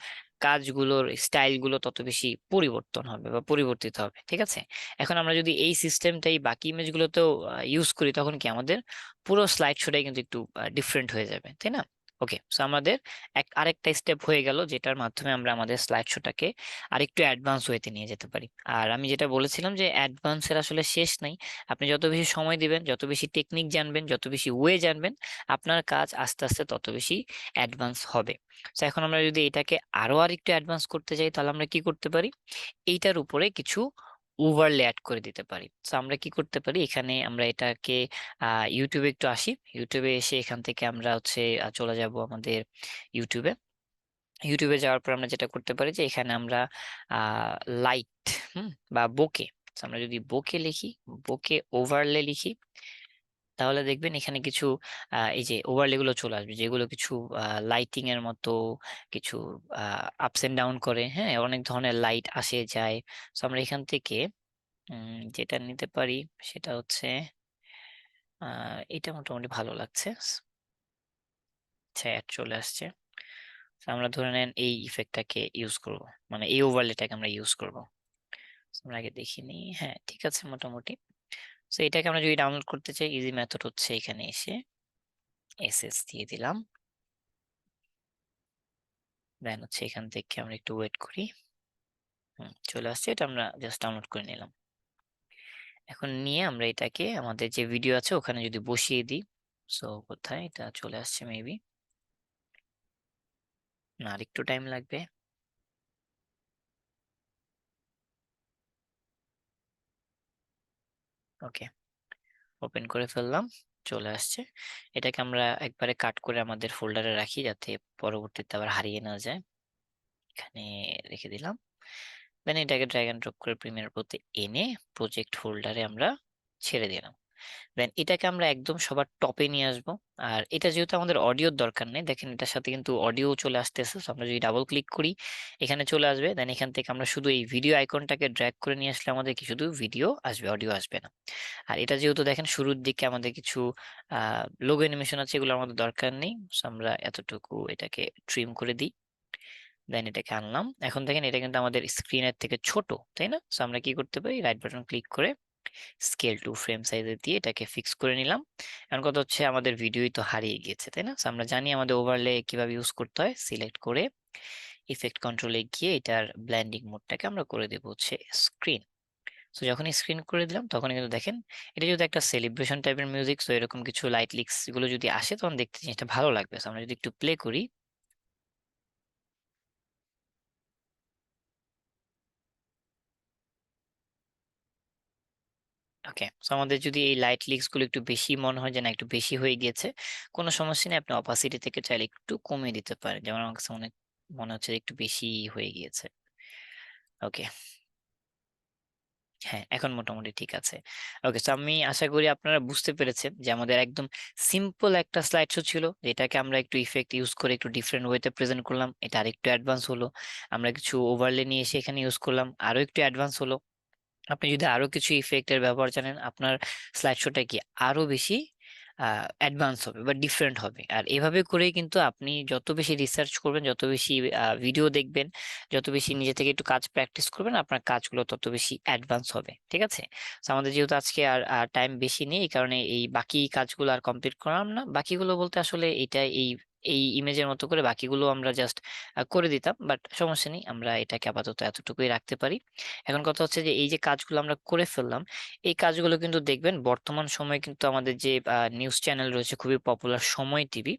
কাজগুলোর স্টাইলগুলো তত বেশি পরিবর্তন হবে বা পরিবর্তিত হবে, ঠিক আছে? এখন আমরা যদি এই সিস্টেমটাই বাকি ইমেজগুলোতেও ইউজ করি, তখন কি আমাদের পুরো স্লাইড শোটাই কিন্তু একটু ডিফারেন্ট হয়ে যাবে, তাই না? ওকে, সো আমাদের আরেকটা স্টেপ হয়ে গেল, যেটার মাধ্যমে আমরা আমাদের স্লাইড শোটাকে আরেকটু অ্যাডভান্স ওয়েতে নিয়ে যেতে পারি। আর আমি যেটা বলেছিলাম যে অ্যাডভান্সের আসলে শেষ নাই, আপনি যত বেশি সময় দিবেন, যত বেশি টেকনিক জানবেন, যত বেশি ওয়ে জানবেন, আপনার কাজ আস্তে আস্তে তত বেশি অ্যাডভান্স হবে। তো এখন আমরা যদি এটাকে আরো আরেকটু অ্যাডভান্স করতে চাই তাহলে আমরা কি করতে পারি, এইটার উপরে কিছু ওভারলে অ্যাড করে দিতে পারি। তো আমরা কি করতে পারি, এখানে আমরা এটাকে ইউটিউবে একটু আসি, ইউটিউবে এসে এখান থেকে আমরা হচ্ছে চলে যাব আমাদের ইউটিউবে। ইউটিউবে যাওয়ার পর আমরা যেটা করতে পারি যে এখানে আমরা লাইট বা বোকে, আমরা যদি বোকে লিখি, বোকে ওভারলে লিখি, তাহলে দেখবেন এখানে কিছু এই যে ওভারলে গুলো চলে আসবে, যেগুলো কিছু লাইটিং এর মতো, কিছু আপস এন্ড ডাউন করে, হ্যাঁ, অনেক ধরনের লাইট আসে যায়। তো আমরা এখান থেকে যেটা নিতে পারি সেটা হচ্ছে এটা মোটামুটি ভালো লাগছে। আচ্ছা, অ্যাড চলে আসছে। তো আমরা ধরে নেন এই ইফেক্টটাকে ইউজ করব, মানে এই ওভারলেটাকে আমরা ইউজ করব। আমরা আগে দেখিনি, হ্যাঁ ঠিক আছে মোটামুটি। তো এটাকে আমরা যদি ডাউনলোড করতে চাই, ইজি মেথড হচ্ছে এখানে এসে এসএস দিয়ে দিলাম, দেন হচ্ছে এখান থেকে আমরা একটু ওয়েট করি, চলে আসছে, এটা আমরা জাস্ট ডাউনলোড করে নিলাম। এখন নিয়ে আমরা এটাকে আমাদের যে ভিডিও আছে ওখানে যদি বসিয়ে দিই, সো কোথায় এটা চলে আসছে, মেবি না, আর একটু টাইম লাগবে। ওকে, ওপেন করে ফেললাম, চলে আসছে। এটাকে আমরা একবারে কাট করে আমাদের ফোল্ডারে রাখি, যাতে পরবর্তীতে আবার হারিয়ে না যায়। এখানে রেখে দিলাম, দেন এটাকে ড্র্যাগ এন্ড ড্রপ করে প্রিমিয়ার প্রোতে এনে প্রজেক্ট ফোল্ডারে আমরা ছেড়ে দিলাম। দেন এটাকে আমরা একদম সবার টপে নিয়ে আসবো। আর এটা যেহেতু আমাদের অডিওর দরকার নেই, দেখেন এটার সাথে কিন্তু অডিও চলে আসতেছে। So আমরা যদি ডাবল ক্লিক করি এখানে চলে আসবে, দেন এখান থেকে আমরা শুধু এই ভিডিও আইকনটাকে ড্র্যাগ করে নিয়ে আসলে আমাদের কি শুধু ভিডিও আসবে, অডিও আসবে না। আর এটা যেহেতু দেখেন শুরুর দিকে আমাদের কিছু লোগো অ্যানিমেশন আছে, এগুলো আমাদের দরকার নেই। So আমরা এতটুকু এটাকে ট্রিম করে দিই, দেন এটাকে আনলাম। এখন দেখেন এটা কিন্তু আমাদের স্ক্রিনের থেকে ছোট, তাই না? সো আমরা কি করতে পারি, রাইট বাটন ক্লিক করে স্কেল টু ফ্রেম সাইজে দিয়ে এটাকে ফিক্স করে নিলাম। এখন কথা হচ্ছে আমাদের ভিডিওই তো হারিয়ে গিয়েছে, তাই না? So আমরা জানি আমাদের ওভারলে কিভাবে ইউজ করতে হয়। সিলেক্ট করে ইফেক্ট কন্ট্রোলে গিয়ে এটার ব্লেন্ডিং মোডটাকে আমরা করে দেবো হচ্ছে স্ক্রিন। সো যখন স্ক্রিন করে দিলাম তখন কিন্তু দেখেন এটা যদি একটা সেলিব্রেশন টাইপের মিউজিক, সো এরকম কিছু লাইট লিক্স গুলো যদি আসে তখন দেখতে জিনিসটা ভালো লাগবে। So আমরা যদি একটু প্লে করি, ওকে, সো আমাদের যদি এই লাইট লিক্স গুলো একটু বেশি মনে হয় যে না একটু বেশি হয়ে গিয়েছে, কোনো সমস্যা নেই, আপনি অপাসিটি থেকে চাইলে একটু কমিয়ে দিতে পারেন। যেমন আমার কাছে অনেক মনে হচ্ছে যে একটু বেশি হয়ে গিয়েছে। ওকে, হ্যাঁ এখন মোটামুটি ঠিক আছে। ওকে, তো আমি আশা করি আপনারা বুঝতে পেরেছেন যে আমাদের একদম সিম্পল একটা স্লাইড শো ছিল, যেটাকে আমরা একটু ইফেক্ট ইউজ করে একটু ডিফারেন্ট ওয়েতে প্রেজেন্ট করলাম, এটা আরেকটু অ্যাডভান্স হলো। আমরা কিছু ওভারলে নিয়ে এসে এখানে ইউজ করলাম, আরো একটু অ্যাডভান্স হলো। আপনি যদি আরো কিছু ইফেক্টের ব্যবহার জানেন, আপনার স্লাইড শোটা কি আরো বেশি অ্যাডভান্স হবে বা ডিফারেন্ট হবে। আর এভাবে করেই কিন্তু আপনি যত বেশি রিসার্চ করবেন, যত বেশি ভিডিও দেখবেন, যত বেশি নিজে থেকে একটু কাজ প্র্যাকটিস করবেন, আপনার কাজগুলো তত বেশি অ্যাডভান্স হবে। ঠিক আছে? তো আমাদের যেহেতু আজকে আর টাইম বেশি নেই, এই কারণে এই বাকি কাজগুলো আর কমপ্লিট করলাম না। বাকিগুলো বলতে আসলে এটা এই এই ইমেজের মতো করে বাকিগুলো আমরা জাস্ট করে দিতাম, বাট সমস্যা নেই, আমরা এটাকে আপাতত এতটুকুই রাখতে পারি। এখন কথা হচ্ছে যে এই যে কাজগুলো আমরা করে ফেললাম, এই কাজগুলো কিন্তু দেখবেন বর্তমান সময়ে কিন্তু আমাদের যে নিউজ চ্যানেল রয়েছে খুবই পপুলার, সময় টিভি,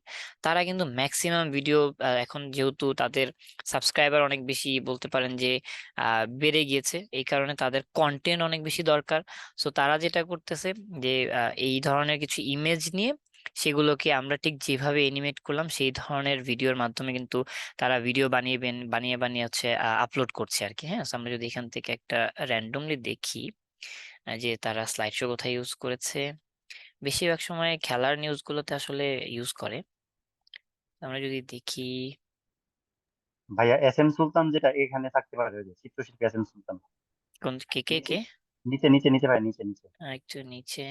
তারা কিন্তু ম্যাক্সিমাম ভিডিও এখন যেহেতু তাদের সাবস্ক্রাইবার অনেক বেশি বলতে পারেন যে বেড়ে গিয়েছে, এই কারণে তাদের কন্টেন্ট অনেক বেশি দরকার। সো তারা যেটা করতেছে যে এই ধরনের কিছু ইমেজ নিয়ে সেগুলোকে আমরা ঠিক যেভাবে এনিমেট করলাম সেই ধরনের ভিডিওর মাধ্যমে কিন্তু তারা ভিডিও বানিয়ে বানিয়ে হচ্ছে আপলোড করছে আর কি। হ্যাঁ, so আমরা যদি এখান থেকে একটা র্যান্ডমলি দেখি যে তারা স্লাইড শো কোথায় ইউজ করেছে, বেশিরভাগ সময় খেলার নিউজ গুলোতে আসলে ইউজ করে। আমরা যদি দেখি, ভাইয়া এস এম সুলতান যেটা এখানে থাকতে পারে, ওই যে চিত্রশিল্পী এস এম সুলতান। কোন কে কে নিচে কে নিচে নিচে নিচে ভাই, নিচে নিচে একটু নিচে,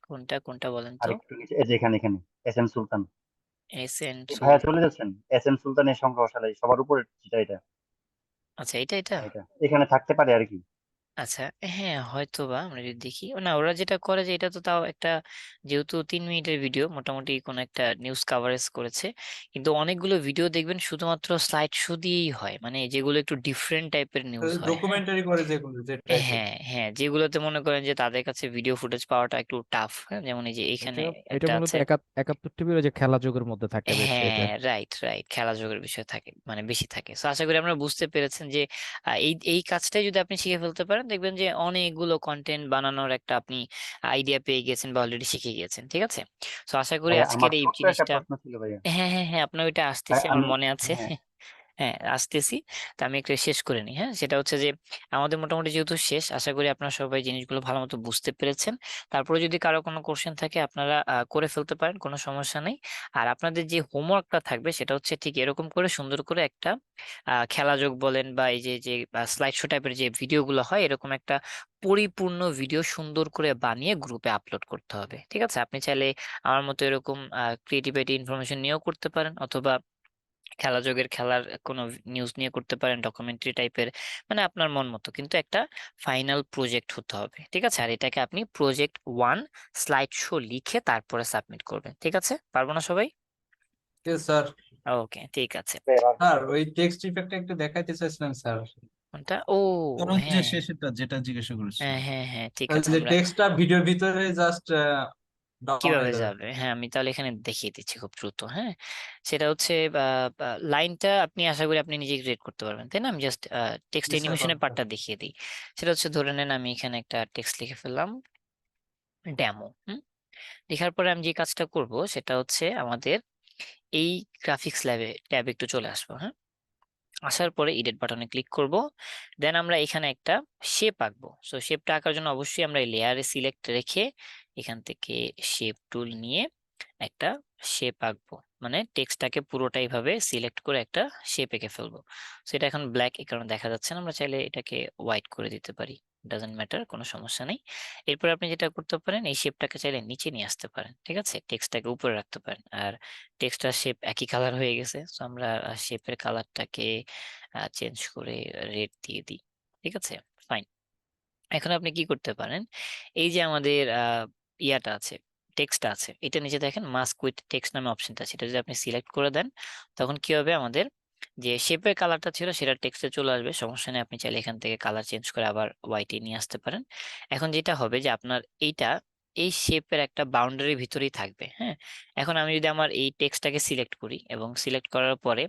কোনটা কোনটা বলেন আর তো? একটু নিচে, এই যে এখানে এখানে এস এম সুলতান। এস এন এই সুল, ভাইয়া চলে যাচ্ছেন, এস এম সুলতানের সংগ্রহশালায় সবার উপরে যেটা, এটা আচ্ছা এটা এটা এখানে থাকতে পারে আর কি। আচ্ছা, হ্যাঁ হয়তো বা আমরা যদি দেখি, ও না ওরা যেটা করে যে এটা তো তাও একটা, যেহেতু 3 মিনিটের ভিডিও, মোটামুটি কোন একটা নিউজ কাভারেজ করেছে, কিন্তু অনেকগুলো ভিডিও দেখবেন শুধুমাত্র স্লাইড শো দিয়েই হয়, মানে যেগুলো একটু ডিফারেন্ট টাইপের নিউজ হয়। হ্যাঁ ডকুমেন্টারি করে যেগুলো যে টাইপের, হ্যাঁ হ্যাঁ, যেগুলোতে মনে করেন যে তাদের কাছে ভিডিও ফুটেজ পাওয়াটা একটু টাফ। হ্যাঁ, যেমন এই যে এখানে এটা এটা একটা মূলত আছে। 71 টিভির ওই যে খেলা যুগের মধ্যে থাকে বেশি এটা। হ্যাঁ রাইট রাইট, খেলা যোগের বিষয় থাকে, মানে বেশি থাকে। তো আশা করি আমরা বুঝতে পেরেছেন যে এই এই কাজটাই যদি আপনি শিখে ফেলতে পারেন, দেখবেন যে অনেকগুলো কন্টেন্ট বানানোর একটা আপনি আইডিয়া পেয়ে গেছেন বা অলরেডি শিখে গিয়েছেন। ঠিক আছে? তো আশা করি ভাইয়া আমার আজকের এই ছোট্ট একটা জিনিসটা, প্রশ্ন ছিল ভাইয়া। হ্যাঁ হ্যাঁ হ্যাঁ, আপনার ওইটা ভাই আসতেছে, আমার আমি, মনে আছে। হ্যাঁ হ্যাঁ আসতেছি। তো আমি একটু শেষ করে নিই। হ্যাঁ, সেটা হচ্ছে যে আমাদের মোটামুটি যেহেতু শেষ, আশা করি আপনারা সবাই জিনিসগুলো ভালো মতো বুঝতে পেরেছেন। তারপরে যদি কারো কোনো কোশ্চেন থাকে আপনারা করে ফেলতে পারেন, কোনো সমস্যা নেই। আর আপনাদের যে হোমওয়ার্কটা থাকবে সেটা হচ্ছে ঠিক এরকম করে সুন্দর করে একটা খেলা যোগ বলেন বা এই যে যে স্লাইড শো টাইপের যে ভিডিওগুলো হয়, এরকম একটা পরিপূর্ণ ভিডিও সুন্দর করে বানিয়ে গ্রুপে আপলোড করতে হবে। ঠিক আছে, আপনি চাইলে আমার মতো এরকম ক্রিয়েটিভিটি ইনফরমেশন নিয়েও করতে পারেন, অথবা খেলা যোগের খেলার কোনো নিউজ নিয়ে করতে পারেন, ডকুমেন্টারি টাইপের, মানে আপনার মন মতো, কিন্তু একটা ফাইনাল প্রজেক্ট হতে হবে। ঠিক আছে, আর এটাকে আপনি প্রজেক্ট 1 স্লাইড শো লিখে তারপরে সাবমিট করবেন। ঠিক আছে, পারবো না সবাই? স্যার ওকে, ঠিক আছে। স্যার ওই টেক্সট ইফেক্টটা একটু দেখাইতে চাইছিলাম স্যার। কোনটা? ও ধরুন যে হ্যাঁ, শেষেরটা যেটা জিজ্ঞাসা হ্যাঁ করেছিলাম। হ্যাঁ হ্যাঁ, ঠিক ওই আছে। যে আমরা টেক্সটটা ভিডিওর ভিতরে জাস্ট ডাউন কিভাবে হয়ে যাবে। যাবে, হ্যাঁ আমি তাহলে এখানে দেখিয়ে দিচ্ছি খুব দ্রুত। হ্যাঁ, সেটা হচ্ছে লাইনটা আপনি আশা করি আপনি নিজে ক্রিয়েট করতে পারবেন, তাই না? আমি জাস্ট টেক্সট জি স্যার, অ্যানিমেশনের পারবো। পার্টটা দেখিয়ে দিই। সেটা হচ্ছে ধরে নেন আমি এখানে একটা টেক্সট লিখে ফেললাম, ডেমো। লেখার পরে আমি যে কাজটা করব সেটা হচ্ছে আমাদের এই গ্রাফিক্স ল্যাবে ট্যাবে একটু চলে আসবো। হ্যাঁ, আসার পরে এডিট বাটনে ক্লিক করব। দেন আমরা এখানে একটা শেপ আঁকবো। সো শেপটা আঁকার জন্য অবশ্যই আমরা এই লেয়ারে সিলেক্ট রেখে এখান থেকে শেপ টুল নিয়ে একটা শেপ আঁকবো, মানে টেক্সটটাকে পুরোটাই ভাবে সিলেক্ট করে একটা শেপ এঁকে ফেলবো। সো এটা এখন ব্ল্যাক, এই কারণে দেখা যাচ্ছে না, আমরা চাইলে এটাকে হোয়াইট করে দিতে পারি, ডাজন্ট ম্যাটার, কোনো সমস্যা নেই। এরপর আপনি যেটা করতে পারেন, এই শেপটাকে চাইলে নিচে নিয়ে আসতে পারেন। ঠিক আছে, টেক্সটটাকে উপরে রাখতে পারেন। আর টেক্সটার শেপ একই কালার হয়ে গেছে, তো আমরা শেপের কালারটাকে চেঞ্জ করে রেড দিয়ে দিই। ঠিক আছে, ফাইন। এখন আপনি কি করতে পারেন, এই যে আমাদের ইয়াটা আছে, টেক্সটটা আছে, এটা নিচে দেখেন মাস্ক উইথ টেক্সট নামে অপশনটা আছে, এটা যদি আপনি সিলেক্ট করে দেন তখন কি হবে, আমাদের যে শেপের কালারটা ছিল সেটা টেক্সটে চলে আসবে। সমস্যা নেই, আপনি চাইলে এখান থেকে কালার চেঞ্জ করে আবার হোয়াইটে নিয়ে আসতে পারেন। এখন যেটা হবে যে আপনার এইটা এই শেপের একটা বাউন্ডারির ভিতরেই থাকবে। হ্যাঁ, এখন আমি যদি আমার এই টেক্সটটাকে সিলেক্ট করি এবং সিলেক্ট করার পরে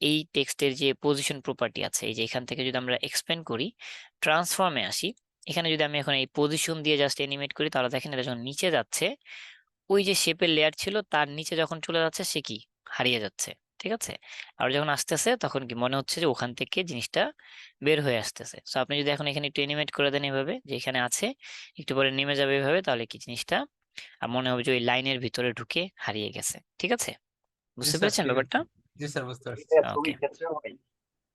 এই টেক্সটের যে পজিশন প্রপার্টি আছে, এই যে এখান থেকে যদি আমরা এক্সপ্যান্ড করি, ট্রান্সফর্মে আসি, এখানে যদি আমি এখন এই পজিশন দিয়ে জাস্ট এনিমেট করি, তাহলে দেখেন এটা যখন নিচে যাচ্ছে, ওই যে শেপের লেয়ার ছিল তার নিচে যখন চলে যাচ্ছে সে কি হারিয়ে যাচ্ছে। ঠিক আছে, আর যখন আসতেছে তখন কি মনে হচ্ছে যে ওখান থেকে জিনিসটা বের হয়ে আসতেছে। তো আপনি যদি এখন এখানে একটু এনিমেট করে দেন এভাবে, যে এখানে আছে, একটু পরে নেমে যাবে এভাবে, তাহলে কি জিনিসটা মনে হবে যে ওই লাইনের ভিতরে ঢুকে হারিয়ে গেছে। ঠিক আছে, জি বুঝতে স্যার, পেরেছেন ঠিক ব্যাপারটা? আছে। জি স্যার, বুঝতে পারছি। এটা ওকে, ছবির ক্ষেত্রে হয়।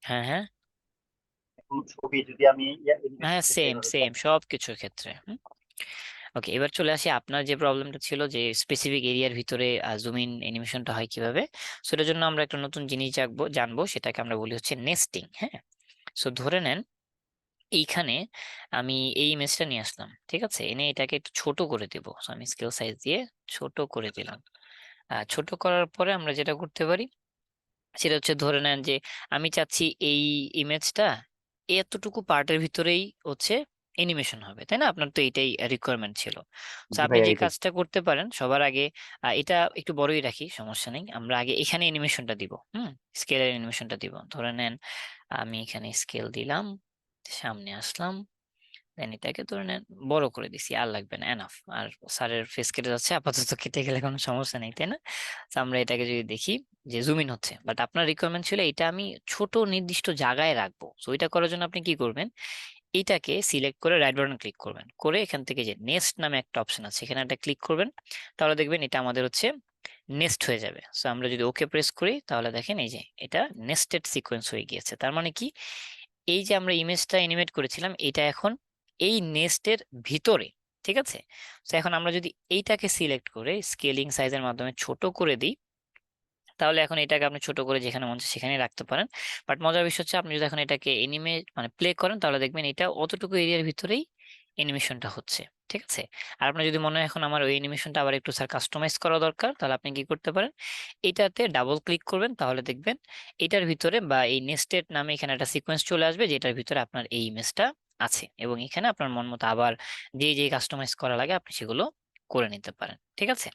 হ্যাঁ হ্যাঁ এখন ছবি যদি আমি হ্যাঁ, অ্যানিমেশন থেকে সেম এভাবে সেম সব কিছুর ক্ষেত্রে। ওকে, এবার চলে আসি আপনার যে প্রবলেমটা ছিল যে স্পেসিফিক এরিয়ার ভিতরে জুম ইন অ্যানিমেশনটা হয় কিভাবে। সেটার জন্য আমরা একটা নতুন জিনিস জানবো, সেটাকে আমরা বলি হচ্ছে নেস্টিং। হ্যাঁ, সো ধরে নেন এইখানে আমি এই ইমেজটা নিয়ে আসলাম, ঠিক আছে, এনে এটাকে একটু ছোট করে দিব। So আমি স্কেল সাইজ দিয়ে ছোট করে দিলাম। ছোট করার পরে আমরা যেটা করতে পারি সেটা হচ্ছে ধরে নেন যে আমি চাচ্ছি এই ইমেজটা এতটুকু পার্টের ভিতরেই হচ্ছে অ্যানিমেশন হবে, তাই না? আপনার তো এইটাই রিকোয়ারমেন্ট ছিল। তো জি আপনি ভাইয়া যে এটাই। কাজটা করতে পারেন সবার আগে, এটা একটু বড়ই রাখি, সমস্যা নেই, আমরা আগে এখানে অ্যানিমেশনটা দিব। স্কেলের অ্যানিমেশনটা দিব। ধরে নেন আমি এখানে স্কেল দিলাম, সামনে আসলাম, দেন এটাকে ধরে নেন বড় করে দিছি, আর লাগবে না, এনাফ। আর স্যারের ফেস কেটে যাচ্ছে, আপাতত কেটে গেলে কোনো সমস্যা নেই, তাই না? তো আমরা এটাকে যদি দেখি যে জুম ইন হচ্ছে, বাট আপনার রিকোয়ারমেন্ট ছিল এটা আমি ছোট নির্দিষ্ট জায়গায় রাখবো। তো এটা করার জন্য আপনি কি করবেন, এইটাকে সিলেক্ট করে রাইট বাটন ক্লিক করবেন, করে এখান থেকে যে নেক্সট নামে একটা অপশন আছে এখানে একটা ক্লিক করবেন, তাহলে দেখবেন এটা আমাদের হচ্ছে নেক্সট হয়ে যাবে। সো আমরা যদি ওকে প্রেস করি তাহলে দেখেন এই যে এটা নেস্টেড সিকোয়েন্স হয়ে গিয়েছে। তার মানে কি, এই যে আমরা ইমেজটা অ্যানিমেট করেছিলাম এটা এখন এই নেস্টের ভিতরে। ঠিক আছে, তো এখন আমরা যদি এইটাকে সিলেক্ট করে স্কেলিং সাইজের মাধ্যমে ছোট করে দিই, তাহলে এখন এটাকে আপনি ছোট করে যেখানে মন চায় সেখানে রাখতে পারেন। বাট মজার বিষয় হচ্ছে আপনি যদি এখন এটাকে মানে প্লে করেন, তাহলে দেখবেন এটা অতটুকু এরিয়ার ভিতরেই অ্যানিমেশনটা হচ্ছে। ঠিক আছে, আর আপনার যদি মনে হয় এখন আমার ওই অ্যানিমেশনটা আবার একটু স্যার কাস্টমাইজ করা দরকার, তাহলে আপনি কি করতে পারেন, এটাতে ডাবল ক্লিক করবেন, তাহলে দেখবেন এটার ভিতরে বা এই নেস্টেড নামে এখানে একটা সিকোয়েন্স চলে আসবে যেটার ভিতরে আপনার এই ইমেজটা আছে, এবং এখানে আপনার মন মতো আবার যে যে কাস্টমাইজ করা লাগে আপনি সেগুলো করে নিতে পারেন। ঠিক আছে,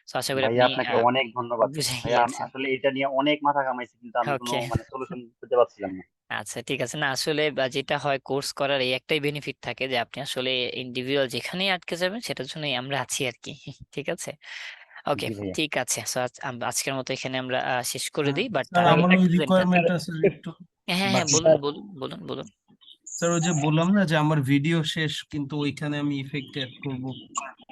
তো আশা করি ভাইয়া আপনি আপনাকে অনেক ধন্যবাদ। বুঝে ভাইয়া গিয়েছেন। আসলে এটা নিয়ে অনেক মাথা ঘামাইছি কিন্তু আমি কোনো ওকে, মানে সলিউশন খুঁজে পাচ্ছিলাম না। আচ্ছা ঠিক আছে। না আসলে যেটা হয় কোর্স করার এই একটাই বেনিফিট থাকে যে আপনি আসলে ইন্ডিভিজুয়াল যেখানেই আটকে যাবেন সেটার জন্যই আমরা আছি আর কি। ঠিক আছে, ওকে, জি ভাইয়া। ঠিক আছে। সো আজকের মতো এখানে আমরা শেষ করে দিই, বাট স্যার তার আগে আমার একটা ওই প্রেজেন্টার। রিকোয়ারমেন্ট আছে একটু হ্যাঁ হ্যাঁ, বাকি। বলুন বলুন বলুন বলুন। স্যার ওই যে বললাম না যে আমার ভিডিও শেষ, কিন্তু ওইখানে আমি ইফেক্ট অ্যাড করবো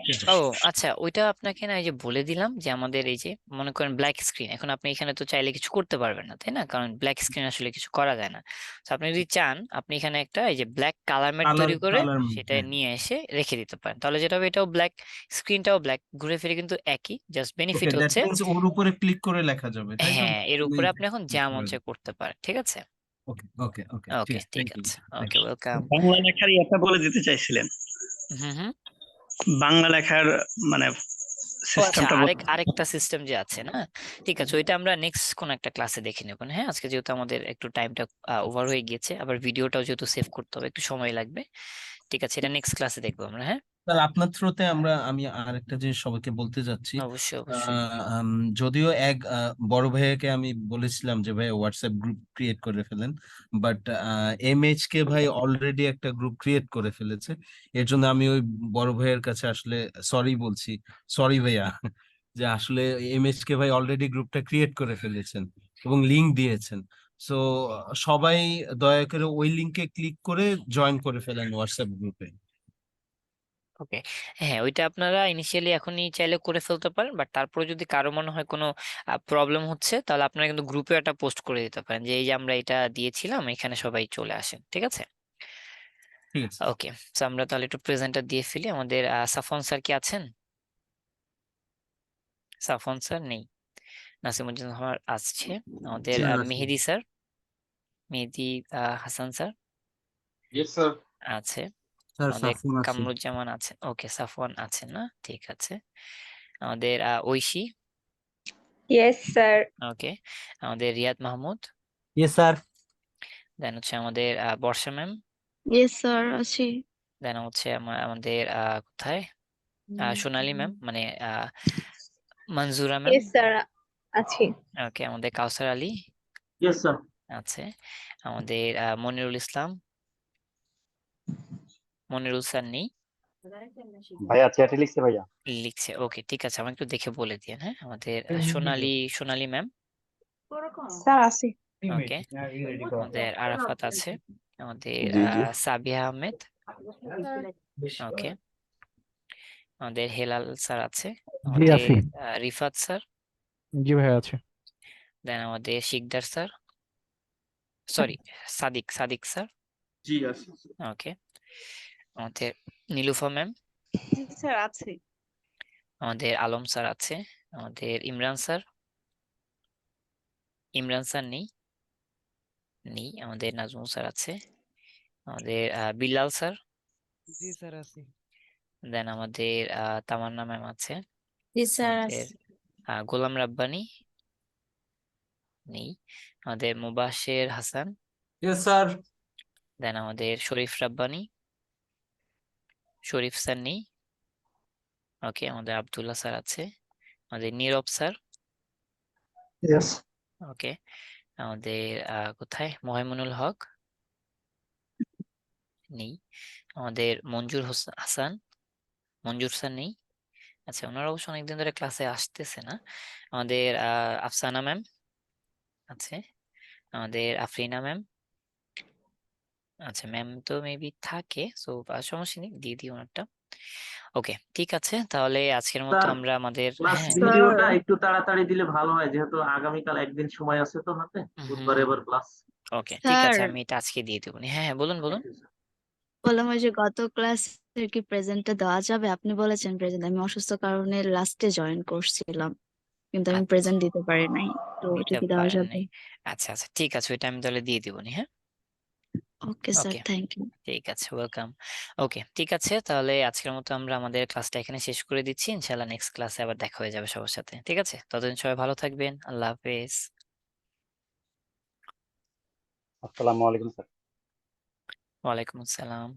সেটা। ও আচ্ছা, ওইটা আপনাকে না এই যে বলে দিলাম যে আমাদের এই যে মনে করেন ব্ল্যাক স্ক্রিন, এখন আপনি এখানে তো চাইলে কিছু করতে পারবেন না, তাই না? কারণ ব্ল্যাক স্ক্রিন আসলে কিছু করা যায় না। তো আপনি যদি চান, আপনি এখানে একটা এই যে ব্ল্যাক কালার ম্যাট তৈরি করে কালার সেটা হ্যাঁ। নিয়ে এসে রেখে দিতে পারেন, তাহলে যেটা হবে এটাও ব্ল্যাক, স্ক্রিনটাও ব্ল্যাক, ঘুরে ফিরে কিন্তু একই, জাস্ট ওকে, বেনিফিট দ্যাট হচ্ছে মিন্স ওর উপরে ক্লিক করে লেখা যাবে, তাই তো? হ্যাঁ এর কোনো উপরে আপনি ইফেক্ট এখন ক্লিক যা মন করে। চায় করতে পারেন, ঠিক আছে? ওকে ওকে ওকে, ঠিক ওকে, আছে, ঠিক থ্যাংক ইউ। আছে। ওকে, ওয়েলকাম। বাংলা লেখার ইয়েটা বলে দিতে চাইছিলেন, হুম হুম। বাংলা লেখার মানে ও আচ্ছা, সিস্টেমটা আরেকটা সিস্টেম যে আছে না, ঠিক আছে, ওইটা আমরা নেক্সট কোন একটা ক্লাসে দেখে নেব। হ্যাঁ, আজকে যেহেতু আমাদের একটু টাইমটা ওভার হয়ে গিয়েছে, আবার ভিডিওটাও যেহেতু সেভ করতে হবে, একটু সময় লাগবে। ঠিক আছে, এটা নেক্সট ক্লাসে দেখবো আমরা। হ্যাঁ, স্যার আপনার থ্রুতে আমি আরেকটা জিনিস সবাইকে বলতে চাচ্ছি। অবশ্যই অবশ্যই। যদিও এক বড় ভাইয়াকে আমি বলেছিলাম যে ভাই হোয়াটসঅ্যাপ গ্রুপ ক্রিয়েট করে ফেলেন, বাট MH কে ভাই অলরেডি একটা গ্রুপ ক্রিয়েট করে ফেলেছে। এর জন্য আমি ওই বড় ভাইয়ের কাছে আসলে সরি বলছি। সরি ভাইয়া, যে আসলে MH কে ভাই অলরেডি গ্রুপটা ক্রিয়েট করে ফেলেছেন এবং লিংক দিয়েছেন। সো সবাই দয়া করে ওই লিংকে ক্লিক করে জয়েন করে ফেলেন হোয়াটসঅ্যাপ গ্রুপে। ওকে, হ্যাঁ ওইটা আপনারা ইনিশিয়ালি এখনই চাইলে করে ফেলতে পারেন, বাট তারপরে যদি কারো মনে হয় কোনো প্রবলেম হচ্ছে, তাহলে আপনারা কিন্তু গ্রুপে একটা পোস্ট করে দিতে পারেন যে এই যে আমরা এটা দিয়েছিলাম, এখানে সবাই চলে আসেন, ঠিক আছে? ঠিক আছে। ওকে, তো আমরা তাহলে একটু প্রেজেন্টার দিয়ে ফেলি। আমাদের সাফন স্যার কি আছেন? সাফন স্যার নেই, নাসিমুদ্দিন আমার আসছে। আমাদের মেহেদি sir, Mehedi Hasan sir yes sir. আছে। স্যার আমাদের সাফন আছে। কামরুজ্জামান আছেন। ওকে, সাফওয়ান আছেন না, ঠিক আছে। আমাদের ঐশী। Yes sir. ওকে, আমাদের Riyad Mahmud. Yes sir. Then হচ্ছে আমাদের বর্ষা ম্যাম। ইয়েস স্যার আছি। দেন হচ্ছে আমাদের কোথায় সোনালী ম্যাম, মানে মঞ্জুরা ম্যাম। ইয়েস স্যার আছি। ওকে, আমাদের কাউসার আলী ইয়েস স্যার। আছে। আমাদের মনিরুল ইসলাম, মনিরুল স্যার নেই, ভাইয়া চ্যাটে লিখছে ভাইয়া। লিখছে। ওকে, ঠিক আছে, আমাকে একটু দেখে বলে দিন। হ্যাঁ, আমাদের সোনালী ম্যাম। স্যার আছি। ওকে, আমাদের আরাফাত আছে। আমাদের সাবিহা আহমেদ। ওকে, আমাদের হেলাল স্যার আছে। জি আমাদের আছি। রিফাত স্যার। জি ভাই আছে। দেন আমাদের Sikdar sir, sorry Sadiq sir. জি আছে। ওকে, আমাদের নীলুফা ম্যাম। জি স্যার আছি। আমাদের আলম স্যার আছে। আমাদের ইমরান স্যার নেই। আমাদের নাজমুল স্যার আছে। আমাদের বিল্লাল স্যার। জি স্যার আছি। দেন আমাদের তামান্না ম্যাম আছে। জি স্যার আমাদের গোলাম রাব্বানি নেই। আমাদের Mubashir Hasan. Yes sir. Then আমাদের শরীফ রাব্বানি, শরীফ স্যার নেই। ওকে, আমাদের আব্দুল্লাহ স্যার আছে। আমাদের নীরব স্যার। ইয়েস। ওকে, আমাদের কোথায় মোহাইমুনুল হক নেই। আমাদের মঞ্জুর স্যার নেই। আচ্ছা, ওনারা অবশ্য অনেকদিন ধরে ক্লাসে আসতেছে না। আমাদের আফসানা ম্যাম আছে। আমাদের আফরিনা ম্যাম। আচ্ছা, ম্যাম তো মেবি থাকে, সো সমস্যা নেই, দিয়ে দিই ওনারটা। ওকে, ঠিক আছে, তাহলে আজকের মতো স্যার আমরা আমাদের ক্লাস হ্যাঁ ভিডিওটা একটু তাড়াতাড়ি দিলে ভালো হয়, যেহেতু আগামীকাল একদিন সময় আছে তো হাতে, বুধবার এবার ক্লাস। ওকে, ঠিক স্যার আছে, আমি এটা আজকে দিয়ে দেবো। হ্যাঁ হ্যাঁ, বলুন বলুন। বললাম ওই যে গত ক্লাসের কি প্রেজেন্টটা দেওয়া যাবে? আপনি বলেছেন প্রেজেন্ট, আমি অসুস্থ কারণে লাস্টে জয়েন করছিলাম, কিন্তু আমি প্রেজেন্ট দিতে পারি নাই, তো ওটা দিতে কি দেওয়া পারেন যাবে? নাই। আচ্ছা আচ্ছা, ঠিক আছে, ওইটা আমি তাহলে দিয়ে দিব। হ্যাঁ, okay sir, okay, thank you. ঠিক আছে, ওয়েলকাম। ওকে, ঠিক আছে, তাহলে আজকের মতো আমরা আমাদের ক্লাসটা এখানে শেষ করে দিচ্ছি। ইনশাআল্লাহ নেক্সট ক্লাসে আবার দেখা হয়ে যাবে সবার সাথে, ঠিক আছে? ততদিন সবাই ভালো থাকবেন। আল্লাহ হাফেজ। আসসালামু আলাইকুম স্যার। ওয়ালাইকুম আসসালাম।